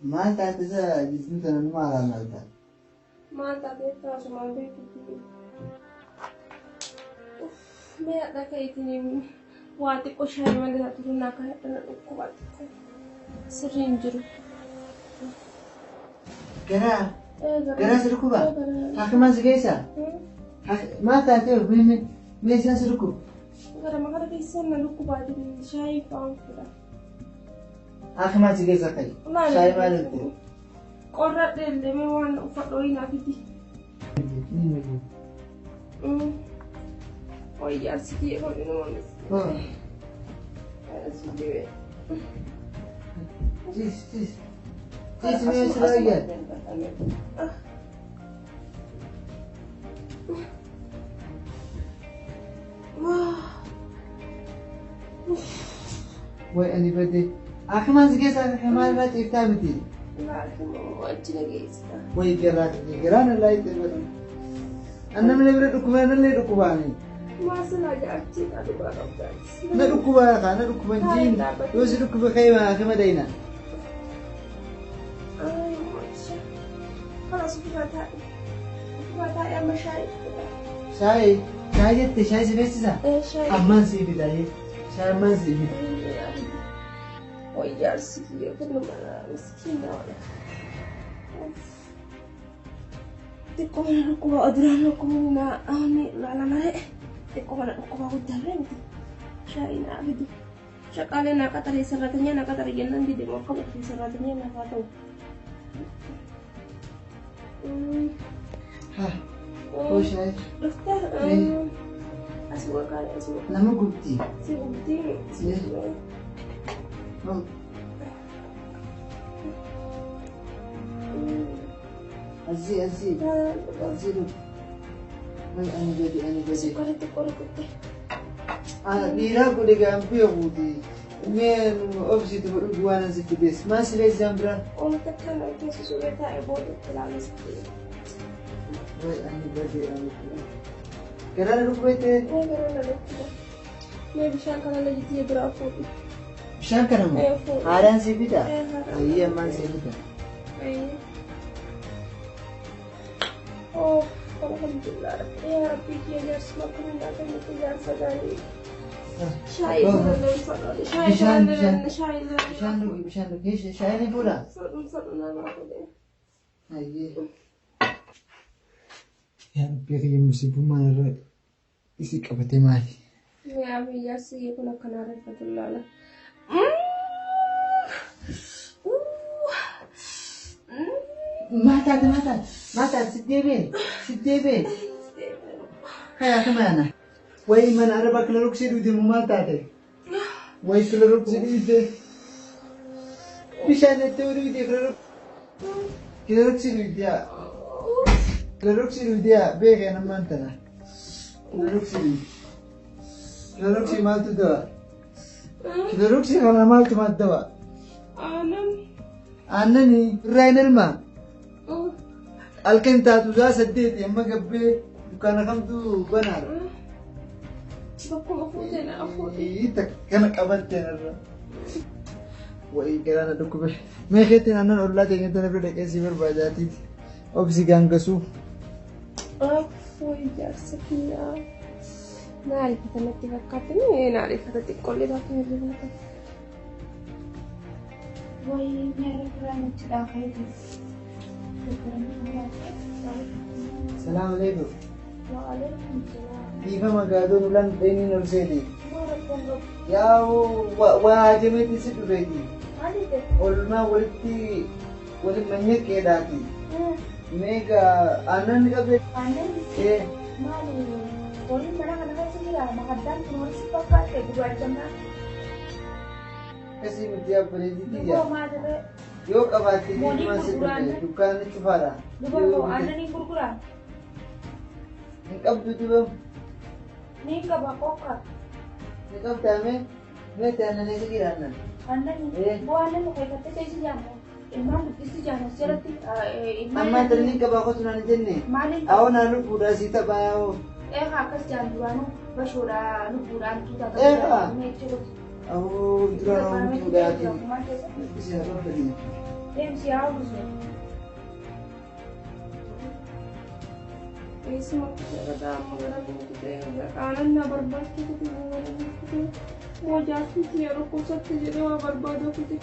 ما تعتذر جسمتنا ما على مالك ما تعتذر شو ما بيكتي ما أتذكرني واتي كوشاي ما لها ترونا كهي أنا أقوات سرينجرو كنا سركوبا حكما زجيسا ما تعتذر مين سركوب gara magara kaysan na luku baadi shay pang kira حكما زجيسا كاي شاي ما لنتي qorra delle me wan ufadoi na fiti oi ya siki ho no wan siki Tis me selaga Wait, anybody? Akhiman sige sa Akhiman ba tiftabiti? Wait, gerana light ever. Annam lebre dukuman le dukubani. Masala jaati adu baram guys. Na dukuba ka na dukuban jin. Yosi dukuba kayma Akhima daina. Ay, masha. Khalas kubata. Kubata ya mashay. Shai jette shai se besiza. Shay. Amman si bidaye. Shai amman si bid. Oi ya siki yo kuno mala miskin na wala. Teko mana kuba adrano kumuna ani lala mare. Teko mana kuba udare nti. Shay na abidu. Shakale na katari saratanya na katari yanan di demo ko katari saratanya na kato. Ha. Oh shai. Dokter, asma kali asma. Nama gupti. Si Bukti. Oh. Azi lu. Wait, anybody. Korite. Bira ko de gampi akuti. Men obviously to buana si kibes. Mas le zambra. Ono takkan itu sesuatu tak boleh terlalu seperti. Wait, anybody. Kerana lu bete. मैं विशाल खाना लगी थी ब्रा photo Shankar mo. Haran si bita. Iya man si bita. Oh, alhamdulillah. Ya Rabbi kiya jar semakin datang itu jar sadari. Syai Bishan lu kish shai ni pura. Aye. Ya Rabbi musibu mana isi kabate mali. Ya Rabbi ya sih aku nak kena rahmatullah. Mata sidebe Kaya kemana Wai man araba keleruk sidu di mata deh Wai keleruk sidu deh Bisa neteru di keleruk sidu dia bege na mantana keleruk sidu mal tu doa keleruk sidu kana mal tu mat doa Anani Rainel ma Alkenta tu za saddet yamma gabbe dukana kamtu banar ita kana qabatte narra wai kana dukube me khete anan ullate ngentane bede kesi barbadati obsi gangasu foi jar sakiya nari kitana tivakkatni nari fatati kolle dakhe lewata wai mere kurang tidak kayak Salam alaikum. Waalaikumsalam. Ifa magado nulan deni nursedi. Ya wajib itu seduregi. Olma walti wali manya kedati. Mega anan ka be. Anan. Mali. Wali mana kana sila mahadan tulis pakai ke dua jam. Kasi mutia beredi ya. Yo madre. Yo kabati ni masih dukan itu fara. Dukan anda ni kurkura. Nikab tu bang. Ni ka bakoka. Nikab tame. Me tana ni sekiran. Anda ni. Bo anda mo kay kate kay siya mo. Imam isi jana serati. Amma terni ka bako sunan jenne. Mali. Aw nanu kuda sita bayo. Hakas jangan dua Bashuudhaa lubbuudhaan tuutaa Eegaa. ta'uu jiru. Awoo dura tuudhaatiin. Isi haa fadhii. Deemsi haa buusu. Eesuma kutaa amma gara kutee aannan na barbaachisa kutee gara kutee moojaatti yeroo kuusatti jedhee waa barbaada kutee.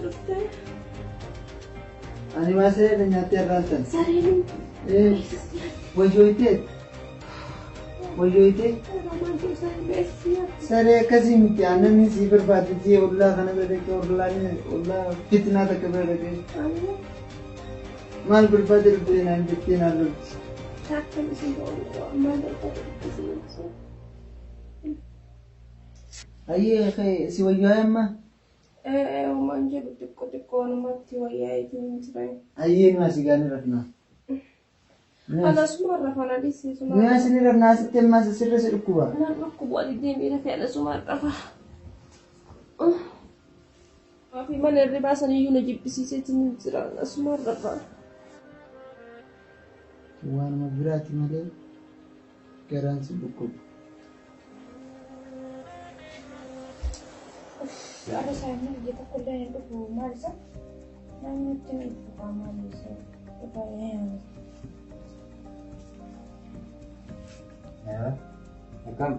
Dhuftee. Ani maasiree nyaatee arraantan. Sareen. Wayyoitee. Wayyoitee. Saree akkasii miti aannan sii barbaaddatee ollaa kana bira dhaqee ollaa fitnaa takka bira dhaqee. Maal barbaade dhuftee naan jettee naan lolti. Taakkan isin ta'uu maal barbaade isin. Ayyee ka'e si wayyaa amma. Waan jedhu xiqqoo namatti wayyaa itti ture. Ayyee nu asii gaanii rafnaa. Alasuma rafan adisiisuma. Nu asii ni rafnaa asitti ammaa sirra si dhukkuba. Naan dhukkubu ati deemee rafee alasuma rafa. Maafi mana irri baasaniyyuu na jibbisiiseetti ni jira alasuma rafa. Waanuma biraati malee garaan si dhukkuba. Ada sayangnya dia tak kuliah yang tu malas. Namanya cuma itu malas. Apa yang? Ya, kan?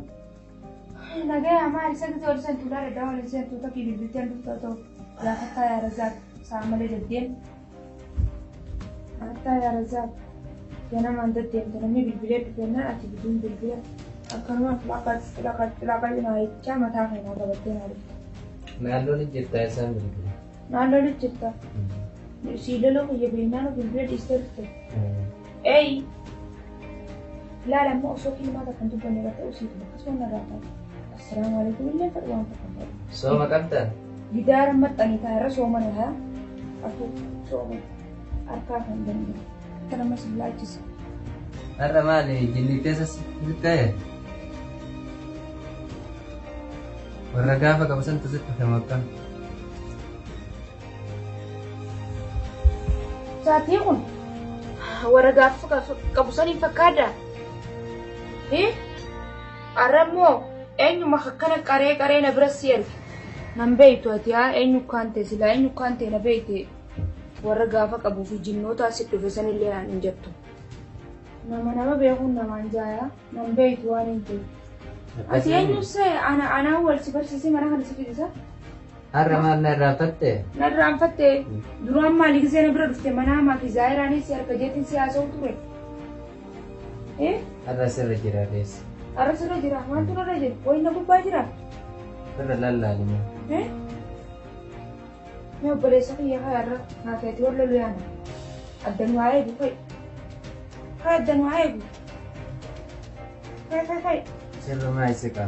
Naga हमारे साथ तो औरसन तुला रेडा वाले से तू तो की बिबितियां तो या कता या रज़ाक सामने जद्दीन आता या Razzaq yana mandar dem to nami bilbilet benna ati bidun bilbilet akanwa lakat na icha mata kai na da batte na Nalo ni jirta ऐसा बिल्कुल. nalo ni chitta sidalo ko ye benna no bilbilet istirte la la mo so ki mata kan tu bane bata usi to kaso na rata assalamu alaikum illa ka wa ta So makanta. gidar matani ta ra so mana ha aku so arka kan dan kana mas lajis Arra mali jinni tesa sikaya. Warra gaafa qabasan tasitti famakka. Saatii kun warra gaafa qabusanii fakkaata. Arrammoo eenyuma akkana qaree na bira si erge. Nan beeytu ati haa eenyu kaante silaa eenyu kaante na beeyte warra gaafa qabuu fi jinnoota asi dhufe sanillee naan hin jettu. Nama beekuun namaan jaaya nan beeytu waan hin ta'e. Ati eenyu see anaa wal si barsiisee mana kana si fidisa? Arra maal na irraanfatte? Na irraanfatte duraan maali gisee na bira dhufte mana hamaa fi zaayiraanii si harka jeetiin si haasa'u ture. Arra sirra jira dees. Arra sirra jira maaltu irra jiru? Wayi na gubbaa jira? Arra lallaalima. Mee obboleessa kiyya haa irra naa keetii wal lolu yaana. Addan waa eegu fa'i. Hai addan waa eegu. Hai. Sirra maa isika.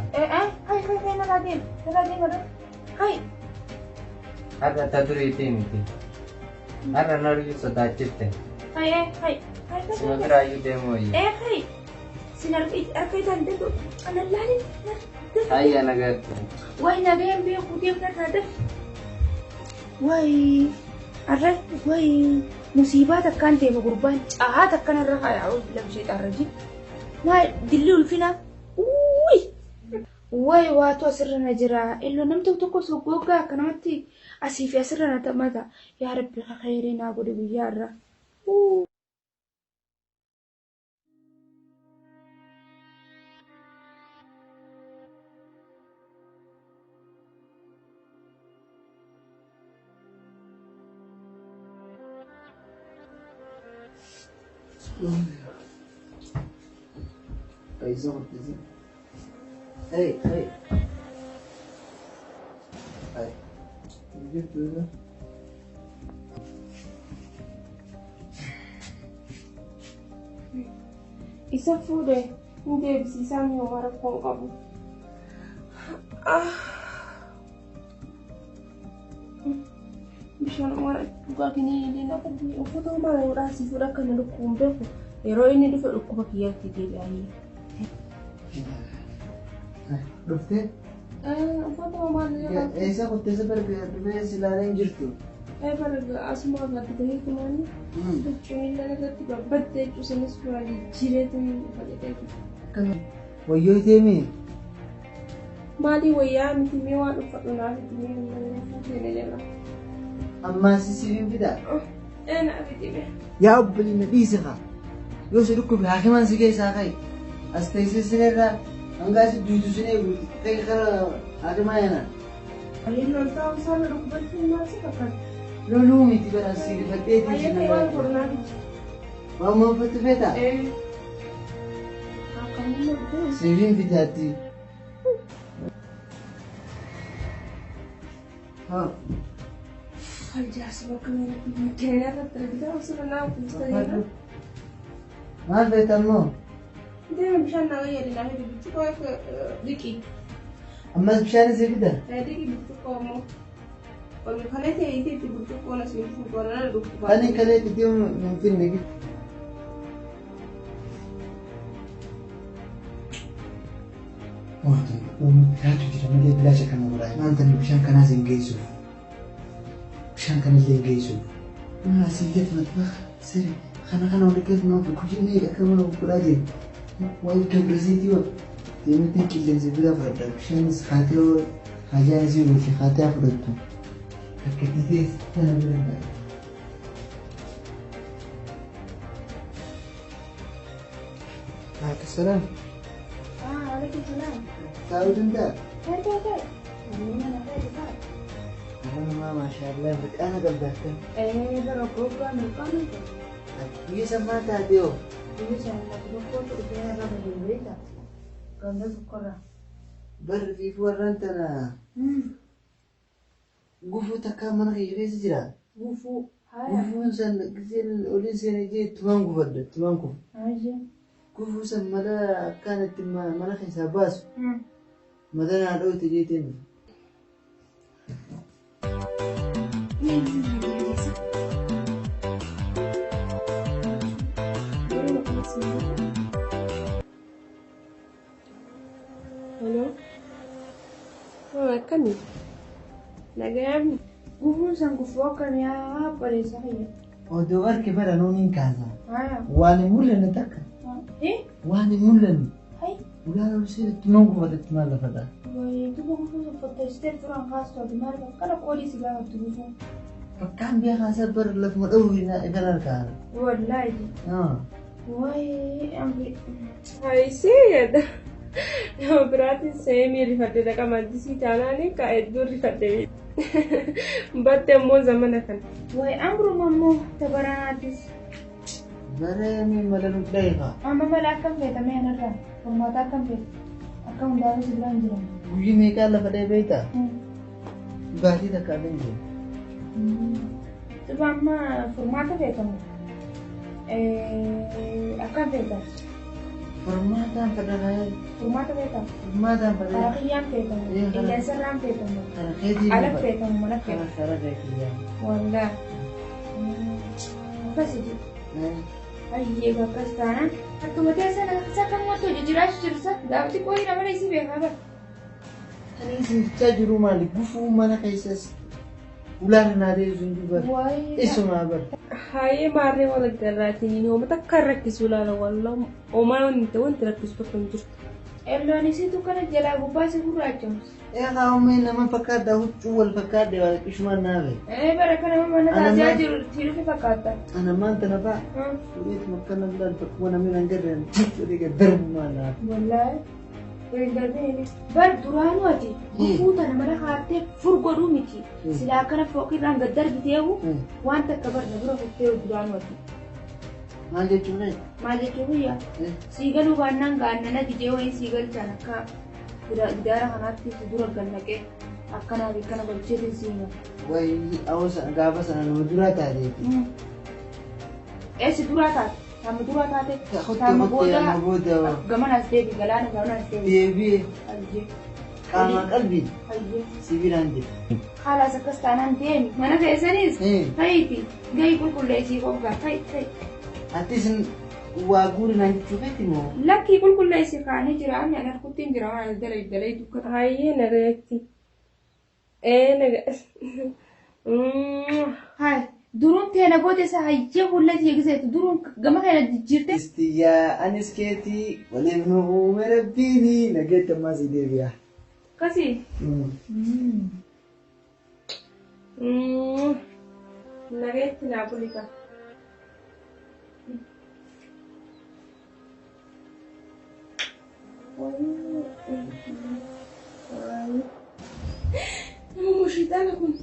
Hai nalaa deema. Hai. Arra ta duriitii miti. Arra naruu sodaachitte. Hai. Sima biraayyuu deemuu wayya. Hai. Sin harka itaan deemu anan laalin. Ayya nagaatti. Wayi nagayaan beeku deemna taataf. Wayi arra wayi musiibaa takkaan deema gurbaan caa takkan irra hayaa'u lamshee xarraji. Maa dilli ulfina. Wayi waatu asirra na jira. Illoo namni tokko soggoggaa akkanumatti asii fi asirra na taphata. Yaa Rabbi khayrii naa godhe guyyaa irraa. Paisa kortesi. Hey. Hai. Gitu ya. Isa fuudhee hin deebisiisaan yoo mara koon qabu. Bishaan mara dhugaatiin inni na qabu uffata mara yoo dhaasii fuudha akka na dhukkuun beeku yeroo inni dhufe dhukkuba kiyyaatti deebi'anii. Dhuftee? Uffata mara Eessa kortesi barbaade silaalee hin jirtu. Bara asuma gaddatanii kumaani. Jechuun irratti babbattee jechuunis suuraa jireetiin fayyadamu. Kan wayyoo deemee. Maali wayyaa miti mee waan uffatu naaf itti mee hin jala. Ammaa sisiin fidaa. Naaf itti mee. Yaa obboleessa dhiise haa. Yoo si dhukkube haakimaan si keessaa ka'e. As teessee sinirraa hangaa si duutu sinee ka'e kara haakimaa yana. Ayyee loltaa usaana dhukkubatti maal si fakkaata? Loluu miti bara si rifadhee Ayyee ta'e waan koronaa miti. Waan manfatti feetaa? Akkamuma dhukkubatti. Sibiin fitaatti. Haa. Aljaarsi bakka keenyaa irratti argitaa osoo naa kuusta Maal feetammoo? Deema bishaan naa fayyadinaa fi bichuqoo dhiqii. Ammas bishaan isii fida? Dhiqii bichuqoo ammoo. Ol kalee ta'ee itti bichuqoo na siin fuudhuu na dhukkubaa. Kan kalee itti hin finne gidduu. Wanti jira malee bilaasha kana godhaa. Maal ta'e bishaan kanaas hin geessuuf. Bishaan kanallee hin geessuuf. Asii gadi maxxanaa siree kana walitti nama guddinni akka mana gurguraa jiru. Waan gamrasiitii waan deemuutiin qilleensa bira fudhadha. Bishaanis haatee hajaan isii gooti haatee fudhattu. Akka dhibee kana bira gaara. Assalaam. Waalaikum salaam. Tahu danda'a? Tahu. Mana ada? Nama masyaallah berkana gambarkan. Kalau program kamu itu. Iya sama tadi oh. Ini saya foto udah ada di berita. Gambar sekolah. Bervivu rantana. Gufu takka mana kayak jira. Gufu. Gufu san kecil oleh sini je tuang gufu ada tuang gufu. Aja. Gufu san mana kan itu mana kayak sabas. Mana ada itu je tin. Halo. Kan ni. Nagam. Gufu sang gufu kan ya apa deh saya. Oh doar ke bara nonin kaza. Ayah. Wani mulen tak? Wani mulen. Hai. Udah sih tuang gufu ada tuang lah pada. Wah itu gufu foto step kurang khas tuh di mana? Karena kodi sih gak tuh gufu. Pekan dia kasar berlaf madawin na ikanar ka. Wallahi. Wah, ambil. Hai sih ya. Berarti saya mirip hati mereka mandi sih tanah nih kayak itu rifat Batte mau zaman kan. Wah, ambro mamu tabaran artis. Bare mi malalut dai ka. Mama malakam beta me anara. Formata kam beta. Akam dalu sebelah jiran. Buji me ka la pada beta. Bati tak ada ni. Coba amma formata beta mo. Akam beta. Formata pada kaya. Formata beta. Formata pada. Karakian beta mo. Ilaser ram beta mo. Karakedi. Alat beta mo mana beta. Karakara dai kiya. Wala. Apa sih? Ayye bakas tanah. Aku mati sana kamu tuh jelas cerita. Dapat kau ini nama isi berapa? Ani sin tajuru mali gufu mana kaisas. Ulan nade zundu bar. Isu mabar. Hai mare wala garati ni ho mata karrak kisula wala o ma on te on trakis pakuntur. Ello ni situ kana jala gupa se guracham. Kau main nama pakar dah ucul pakar dia isman nabe. Baraka nama mana tajajur thiru ke pakata. Ana manta na ba? Sulit makan bulan pakwana min anggaran. Jadi ke dermana. Wallahi. Bar duranu ati. Gufuta nama mana harte furgodu miti. Silakan foki rang gadar bitewu. Wanta kabar nabura fitewu duranu ati. Maje chune. Maje ya. Sigal ubanang ganana dijewa in sigal chanaka. Idara hanatti dura gannake akkana bikana balchete singa. Wai awsa gaba sana no dura ta de. Si dura ta. Tam dura ta te. Tam boda. Gamana ste di galana gamana ste. Devi. Alje. Kama qalbi. Alje. Sibilandi. Khala sakastanan dem. Mana ke esanis? Haiti. Gai kulkulle si ko ga. Hai. Atis Waguri nanti cuketi mo. Laki kulkulle si kani jiraan anak kutin jiraan dalai dukkat. Hai naga yakti. Naga. Hai, durun teena booda isa hayyee hullati eegseetu durun gama kana jijjiirte. Istiyyaa anis keetii waliin nu uume rabbiini nageetti ammaa si deebi'a. Kasi. Nageetti naa bulika. Mushitana kun.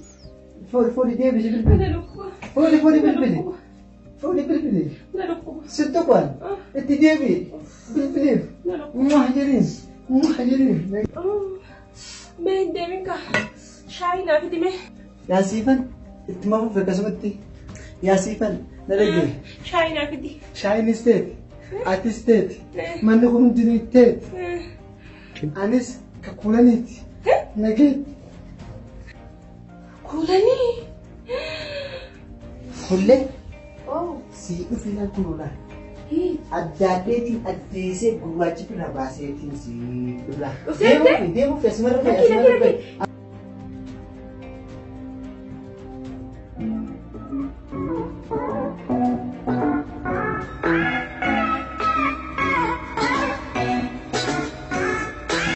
Fuudhi deebisi bilbili. Fuudhi bilbili. Fuudhi bilbili. Sittuqaan itti deebi'i bilbiliif. Mwah jiriin. Mee deemika shaayii naaf dhime. Yaasiifan itti mafuuf akkasumatti yaasiifan na dhagee. Shaayii naaf dhime. Shaayiin isteeti. Ati isteeti. Manni kun hundinuu isteeti. Anis ka kuulaniiti. Nageetti. Kuulanii. Kullee si dhufinan kunuudhaan. Addaadheetiin addeesee gurraachi bira baaseetiin si dhufla. Deemuuf asuma irra